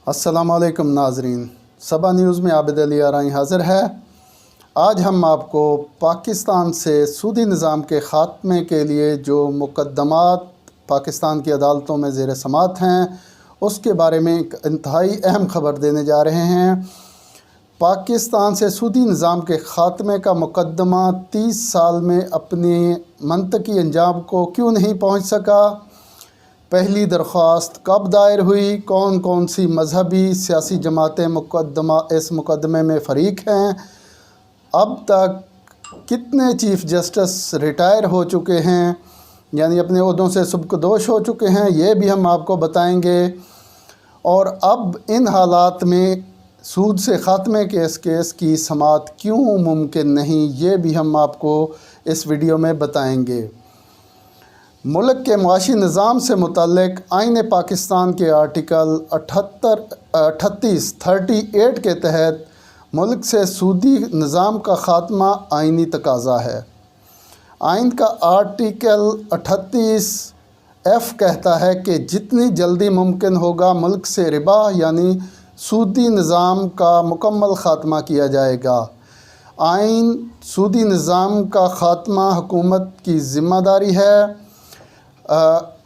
السلام علیکم ناظرین، صبا نیوز میں عابد علی آرائی حاضر ہے۔ آج ہم آپ کو پاکستان سے سودی نظام کے خاتمے کے لیے جو مقدمات پاکستان کی عدالتوں میں زیر سماعت ہیں اس کے بارے میں ایک انتہائی اہم خبر دینے جا رہے ہیں۔ پاکستان سے سودی نظام کے خاتمے کا مقدمہ 30 سال میں اپنے منطقی انجام کو کیوں نہیں پہنچ سکا؟ پہلی درخواست کب دائر ہوئی؟ کون کون سی مذہبی سیاسی جماعتیں اس مقدمے میں فریق ہیں؟ اب تک کتنے چیف جسٹس ریٹائر ہو چکے ہیں، یعنی اپنے عہدوں سے سبکدوش ہو چکے ہیں، یہ بھی ہم آپ کو بتائیں گے۔ اور اب ان حالات میں سود سے خاتمے کے اس کیس کی سماعت کیوں ممکن نہیں، یہ بھی ہم آپ کو اس ویڈیو میں بتائیں گے۔ ملک کے معاشی نظام سے متعلق آئین پاکستان کے آرٹیکل 38 کے تحت ملک سے سودی نظام کا خاتمہ آئینی تقاضا ہے۔ آئین کا آرٹیکل 38F کہتا ہے کہ جتنی جلدی ممکن ہوگا ملک سے ربا یعنی سودی نظام کا مکمل خاتمہ کیا جائے گا۔ آئین سودی نظام کا خاتمہ حکومت کی ذمہ داری ہے۔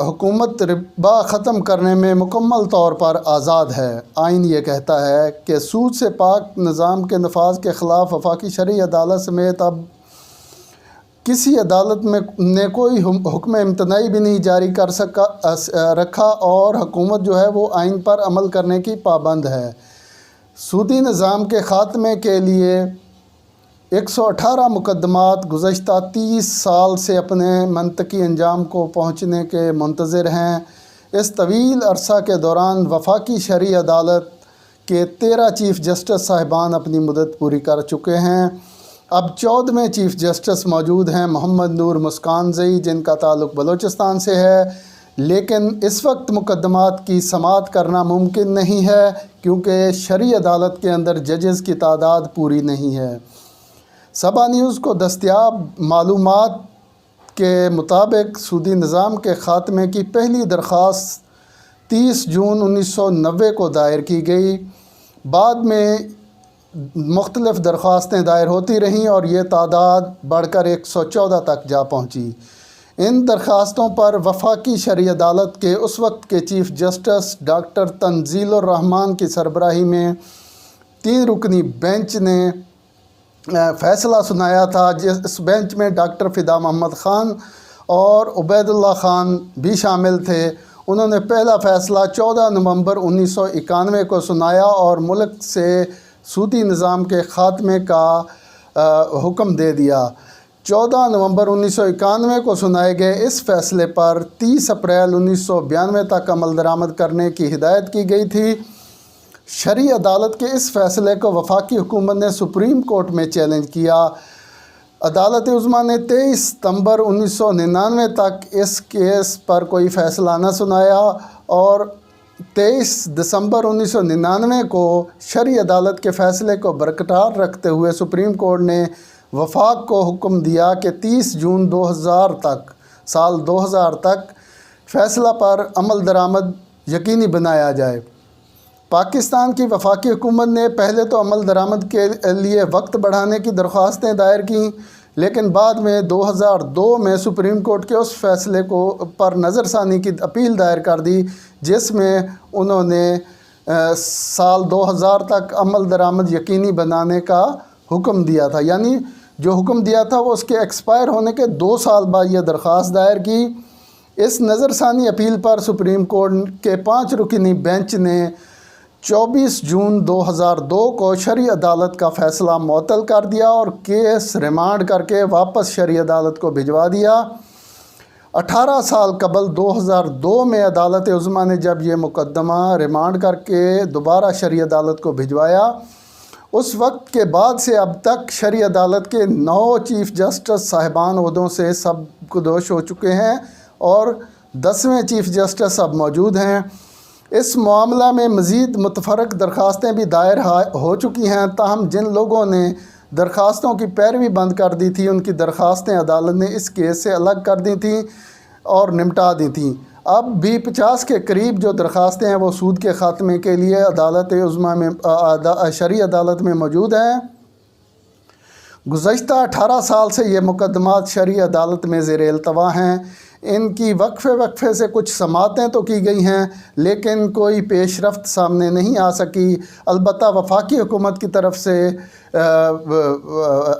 حکومت ربا ختم کرنے میں مکمل طور پر آزاد ہے۔ آئین یہ کہتا ہے کہ سود سے پاک نظام کے نفاذ کے خلاف وفاقی شرعی عدالت سمیت اب کسی عدالت نے کوئی حکم امتناعی بھی نہیں جاری رکھا اور حکومت جو ہے وہ آئین پر عمل کرنے کی پابند ہے۔ سودی نظام کے خاتمے کے لیے 118 مقدمات گزشتہ 30 سال سے اپنے منطقی انجام کو پہنچنے کے منتظر ہیں۔ اس طویل عرصہ کے دوران وفاقی شرعی عدالت کے 13 چیف جسٹس صاحبان اپنی مدت پوری کر چکے ہیں۔ اب 14ویں چیف جسٹس موجود ہیں، محمد نور مسکانزئی، جن کا تعلق بلوچستان سے ہے، لیکن اس وقت مقدمات کی سماعت کرنا ممکن نہیں ہے کیونکہ شرعی عدالت کے اندر ججز کی تعداد پوری نہیں ہے۔ صبا نیوز کو دستیاب معلومات کے مطابق سودی نظام کے خاتمے کی پہلی درخواست 30 جون 1990 کو دائر کی گئی۔ بعد میں مختلف درخواستیں دائر ہوتی رہیں اور یہ تعداد بڑھ کر 114 تک جا پہنچی۔ ان درخواستوں پر وفاقی شرعی عدالت کے اس وقت کے چیف جسٹس ڈاکٹر تنزیل الرحمان کی سربراہی میں 3 رکنی بینچ نے فیصلہ سنایا تھا۔ اس بینچ میں ڈاکٹر فدا محمد خان اور عبید اللہ خان بھی شامل تھے۔ انہوں نے پہلا فیصلہ 14 نومبر 1991 کو سنایا اور ملک سے سودی نظام کے خاتمے کا حکم دے دیا۔ 14 نومبر 1991 کو سنائے گئے اس فیصلے پر 30 اپریل 1992 تک عمل درآمد کرنے کی ہدایت کی گئی تھی۔ شرعی عدالت کے اس فیصلے کو وفاقی حکومت نے سپریم کورٹ میں چیلنج کیا۔ عدالت عظمیٰ نے 23 ستمبر 1999 تک اس کیس پر کوئی فیصلہ نہ سنایا اور 23 دسمبر 1999 کو شرعی عدالت کے فیصلے کو برقرار رکھتے ہوئے سپریم کورٹ نے وفاق کو حکم دیا کہ 30 جون 2000 تک سال 2000 تک فیصلہ پر عمل درآمد یقینی بنایا جائے۔ پاکستان کی وفاقی حکومت نے پہلے تو عمل درآمد کے لیے وقت بڑھانے کی درخواستیں دائر کیں، لیکن بعد میں 2002 میں سپریم کورٹ کے اس فیصلے پر نظر ثانی کی اپیل دائر کر دی جس میں انہوں نے سال 2000 تک عمل درآمد یقینی بنانے کا حکم دیا تھا، یعنی جو حکم دیا تھا وہ اس کے ایکسپائر ہونے کے 2 سال بعد یہ درخواست دائر کی۔ اس نظر ثانی اپیل پر سپریم کورٹ کے 5 رکنی بینچ نے 24 جون 2002 کو شرعی عدالت کا فیصلہ معطل کر دیا اور کیس ریمانڈ کر کے واپس شرعی عدالت کو بھجوا دیا۔ 18 سال قبل 2002 میں عدالت عظمیٰ نے جب یہ مقدمہ ریمانڈ کر کے دوبارہ شرعی عدالت کو بھجوایا، اس وقت کے بعد سے اب تک شرعی عدالت کے 9 چیف جسٹس صاحبان عہدوں سے سبکدوش ہو چکے ہیں اور 10ویں چیف جسٹس اب موجود ہیں۔ اس معاملہ میں مزید متفرق درخواستیں بھی دائر ہو چکی ہیں، تاہم جن لوگوں نے درخواستوں کی پیروی بند کر دی تھی ان کی درخواستیں عدالت نے اس کیس سے الگ کر دی تھیں اور نمٹا دی تھیں۔ اب بھی 50 کے قریب جو درخواستیں ہیں وہ سود کے خاتمے کے لیے عدالت عظمیٰ میں شرعی عدالت میں موجود ہیں۔ گزشتہ 18 سال سے یہ مقدمات شرعی عدالت میں زیر التوا ہیں۔ ان کی وقفے سے کچھ سماعتیں تو کی گئی ہیں لیکن کوئی پیش رفت سامنے نہیں آ سکی۔ البتہ وفاقی حکومت کی طرف سے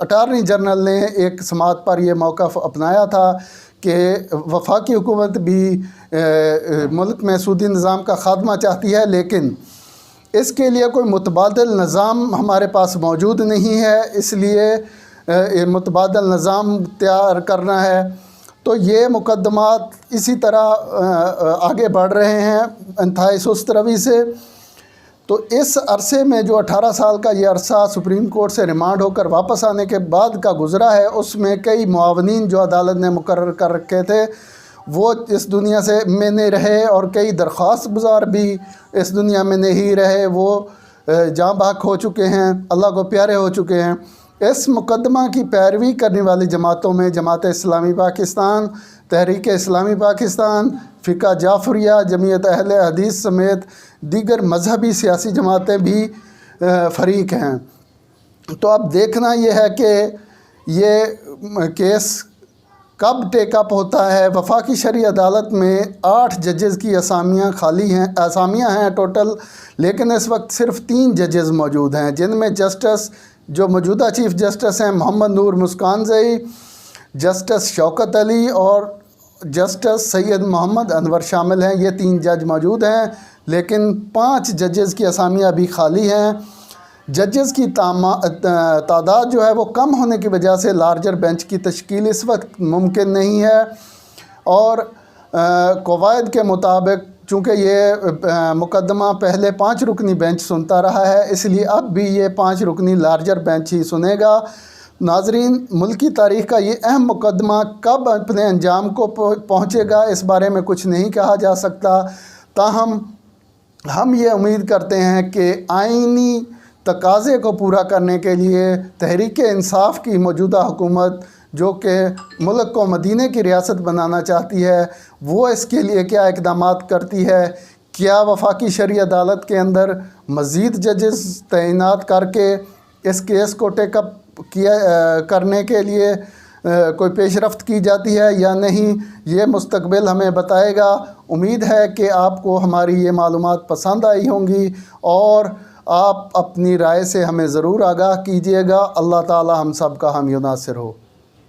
اٹارنی جنرل نے ایک سماعت پر یہ موقف اپنایا تھا کہ وفاقی حکومت بھی ملک میں سودی نظام کا خاتمہ چاہتی ہے، لیکن اس کے لیے کوئی متبادل نظام ہمارے پاس موجود نہیں ہے، اس لیے متبادل نظام تیار کرنا ہے۔ تو یہ مقدمات اسی طرح آگے بڑھ رہے ہیں انتہائی سست روی سے۔ تو اس عرصے میں جو 18 سال کا یہ عرصہ سپریم کورٹ سے ریمانڈ ہو کر واپس آنے کے بعد کا گزرا ہے، اس میں کئی معاونین جو عدالت نے مقرر کر رکھے تھے وہ اس دنیا میں نہیں رہے، اور کئی درخواست گزار بھی اس دنیا میں نہیں رہے، وہ جاں بحق ہو چکے ہیں، اللہ کو پیارے ہو چکے ہیں۔ اس مقدمہ کی پیروی کرنے والی جماعتوں میں جماعت اسلامی پاکستان، تحریک اسلامی پاکستان، فقہ جعفریہ، جمعیت اہل حدیث سمیت دیگر مذہبی سیاسی جماعتیں بھی فریق ہیں۔ تو اب دیکھنا یہ ہے کہ یہ کیس کب ٹیک اپ ہوتا ہے۔ وفاقی شرعی عدالت میں 8 ججز کی اسامیاں ہیں ٹوٹل، لیکن اس وقت صرف 3 ججز موجود ہیں، جن میں جسٹس جو موجودہ چیف جسٹس ہیں محمد نور مسکانزئی، جسٹس شوکت علی اور جسٹس سید محمد انور شامل ہیں۔ یہ 3 جج موجود ہیں، لیکن 5 ججز کی اسامیاں بھی خالی ہیں۔ ججز کی تعداد جو ہے وہ کم ہونے کی وجہ سے لارجر بینچ کی تشکیل اس وقت ممکن نہیں ہے، اور قواعد کے مطابق چونکہ یہ مقدمہ پہلے 5 رکنی بینچ سنتا رہا ہے، اس لیے اب بھی یہ 5 رکنی لارجر بینچ ہی سنے گا۔ ناظرین، ملکی تاریخ کا یہ اہم مقدمہ کب اپنے انجام کو پہنچے گا اس بارے میں کچھ نہیں کہا جا سکتا، تاہم ہم یہ امید کرتے ہیں کہ آئینی تقاضے کو پورا کرنے کے لیے تحریک انصاف کی موجودہ حکومت جو کہ ملک کو مدینے کی ریاست بنانا چاہتی ہے، وہ اس کے لیے کیا اقدامات کرتی ہے۔ کیا وفاقی شرعی عدالت کے اندر مزید ججز تعینات کر کے اس کیس کو ٹیک اپ کرنے کے لیے کوئی پیش رفت کی جاتی ہے یا نہیں، یہ مستقبل ہمیں بتائے گا۔ امید ہے کہ آپ کو ہماری یہ معلومات پسند آئی ہوں گی، اور آپ اپنی رائے سے ہمیں ضرور آگاہ کیجیے گا۔ اللہ تعالی ہم سب کا حامی و ناصر ہو۔